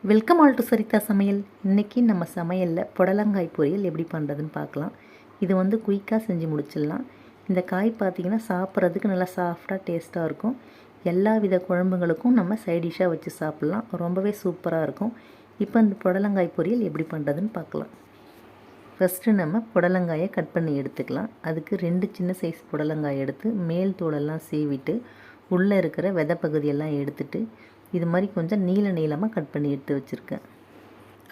Welcome all to சரிதா சமையல். இன்றைக்கி நம்ம சமையலில் புடலங்காய் பொரியல் எப்படி பண்ணுறதுன்னு பார்க்கலாம். இது வந்து குயிக்காக செஞ்சு முடிச்சிடலாம். இந்த காய் பார்த்திங்கன்னா சாப்பிட்றதுக்கு நல்லா சாஃப்டாக டேஸ்ட்டாக இருக்கும். எல்லா வித குழம்புங்களுக்கும் நம்ம சைட் டிஷ்ஷாக வச்சு சாப்பிட்லாம். ரொம்பவே சூப்பராக இருக்கும். இப்போ இந்த புடலங்காய் பொரியல் எப்படி பண்ணுறதுன்னு பார்க்கலாம். ஃபஸ்ட்டு நம்ம புடலங்காயை கட் பண்ணி எடுத்துக்கலாம். அதுக்கு 2 சின்ன சைஸ் புடலங்காய் எடுத்து மேல் தோலெல்லாம் சீவிட்டு உள்ளே இருக்கிற விதை பகுதியெல்லாம் எடுத்துட்டு இது மாதிரி கொஞ்சம் நீளமாக கட் பண்ணி எடுத்து வச்சுருக்கேன்.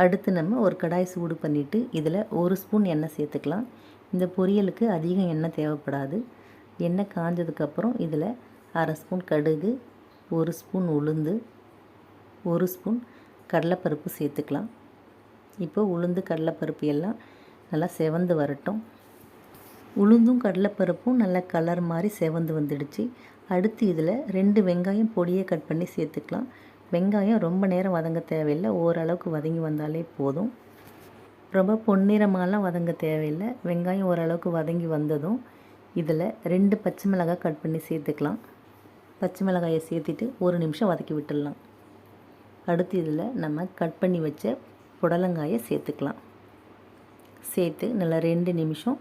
அடுத்து நம்ம ஒரு கடாய் சூடு பண்ணிவிட்டு இதில் 1 ஸ்பூன் எண்ணெய் சேர்த்துக்கலாம். இந்த பொரியலுக்கு அதிகம் எண்ணெய் தேவைப்படாது. எண்ணெய் காஞ்சதுக்கப்புறம் இதில் 1/2 ஸ்பூன் கடுகு, 1 ஸ்பூன் உளுந்து, 1 ஸ்பூன் கடலைப்பருப்பு சேர்த்துக்கலாம். இப்போ உளுந்து கடலைப்பருப்பு எல்லாம் நல்லா செவந்து வரட்டும். உளுந்தும் கடலைப்பருப்பும் நல்லா கலர் மாதிரி செவந்து வந்துடுச்சு. அடுத்து இதில் 2 வெங்காயம் பொடியை கட் பண்ணி சேர்த்துக்கலாம். வெங்காயம் ரொம்ப நேரம் வதங்க தேவையில்லை, ஓரளவுக்கு வதங்கி வந்தாலே போதும். ரொம்ப பொன்னிறமாலாம் வதங்க தேவையில்லை. வெங்காயம் ஓரளவுக்கு வதங்கி வந்ததும் இதில் 2 பச்சை மிளகாய் கட் பண்ணி சேர்த்துக்கலாம். பச்சை மிளகாயை சேர்த்துட்டு 1 நிமிஷம் வதக்கி விட்டுடலாம். அடுத்து இதில் நம்ம கட் பண்ணி வச்ச புடலங்காயை சேர்த்துக்கலாம். சேர்த்து நல்லா 2 நிமிஷம்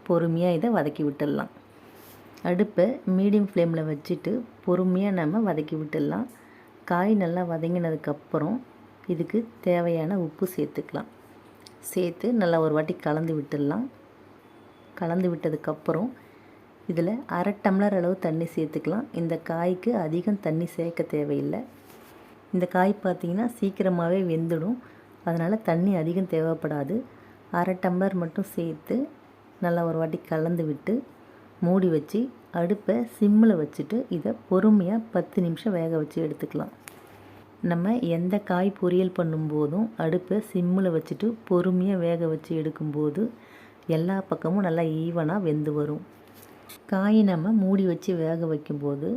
பொறுமையாக இதை வதக்கி விட்டுடலாம். அடுப்பை மீடியம் ஃப்ளேமில் வச்சுட்டு பொறுமையாக நம்ம வதக்கி விட்டுடலாம். காய் நல்லா வதங்கினதுக்கப்புறம் இதுக்கு தேவையான உப்பு சேர்த்துக்கலாம். சேர்த்து நல்லா ஒரு வாட்டி கலந்து விட்டுடலாம். கலந்து விட்டதுக்கப்புறம் இதில் 1/2 டம்ளர் அளவு தண்ணி சேர்த்துக்கலாம். இந்த காய்க்கு அதிகம் தண்ணி சேர்க்க தேவையில்லை. இந்த காய் பார்த்திங்கன்னா சீக்கிரமாகவே வெந்துடும். அதனால் தண்ணி அதிகம் தேவைப்படாது. 1/2 டம்ளர் மட்டும் சேர்த்து நல்லா ஒரு வாட்டி கலந்து விட்டு மூடி வச்சு அடுப்பை சிம்மில் வச்சுட்டு இதை பொறுமையாக 10 நிமிஷம் வேக வச்சு எடுத்துக்கலாம். நம்ம எந்த காய் பொரியல் பண்ணும்போதும் அடுப்பை சிம்மில் வச்சுட்டு பொறுமையாக வேக வச்சு எடுக்கும்போது எல்லா பக்கமும் நல்லா ஈவனாக வெந்து வரும். காய் நம்ம மூடி வச்சு வேக வைக்கும்போது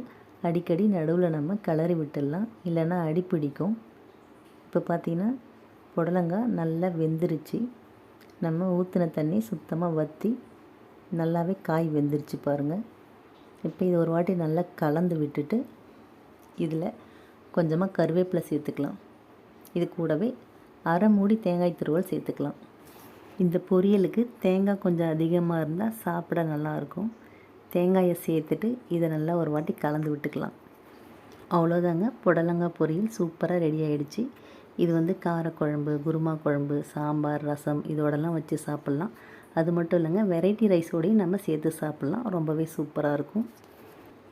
அடிக்கடி நடுவில் நம்ம கிளறி விட்டுடலாம், இல்லைன்னா அடி பிடிக்கும். இப்போ பார்த்திங்கன்னா புடலங்காய் நல்லா வெந்துருச்சு. நம்ம ஊற்றின தண்ணி சுத்தமாக வற்றி நல்லாவே காய் வெந்துருச்சு பாருங்கள். இப்போ இது ஒரு வாட்டி நல்லா கலந்து விட்டுட்டு இதில் கொஞ்சமாக கருவேப்பிலை சேர்த்துக்கலாம். இது கூடவே 1/2 மூடி தேங்காய் துருவல் சேர்த்துக்கலாம். இந்த பொரியலுக்கு தேங்காய் கொஞ்சம் அதிகமாக இருந்தால் சாப்பிட நல்லாயிருக்கும். தேங்காயை சேர்த்துட்டு இதை நல்லா ஒரு வாட்டி கலந்து விட்டுக்கலாம். அவ்வளோதாங்க, புடலங்காய் பொரியல் சூப்பராக ரெடி ஆகிடுச்சு. இது வந்து காரக்குழம்பு, குருமா குழம்பு, சாம்பார், ரசம் இதோடலாம் வச்சு சாப்பிட்லாம். அது மட்டும் இல்லைங்க, வெரைட்டி ரைஸோடையும் நம்ம சேர்த்து சாப்பிட்லாம். ரொம்பவே சூப்பராக இருக்கும்.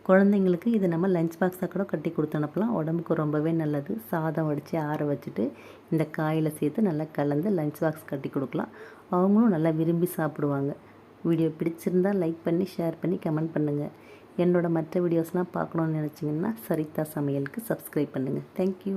குழந்தைங்களுக்கு இது நம்ம லஞ்ச் பாக்ஸாக கூட கட்டி கொடுத்து அனுப்பலாம். உடம்புக்கு ரொம்பவே நல்லது. சாதம் வடித்து ஆற வச்சுட்டு இந்த காயில் சேர்த்து நல்லா கலந்து லஞ்ச் பாக்ஸ் கட்டி கொடுக்கலாம். அவங்களும் நல்லா விரும்பி சாப்பிடுவாங்க. வீடியோ பிடிச்சிருந்தால் லைக் பண்ணி ஷேர் பண்ணி கமெண்ட் பண்ணுங்கள். என்னோடய மற்ற வீடியோஸ்லாம் பார்க்கணுன்னு நினச்சிங்கன்னா சரிதா சமையலுக்கு சப்ஸ்கிரைப் பண்ணுங்கள். தேங்க்யூ.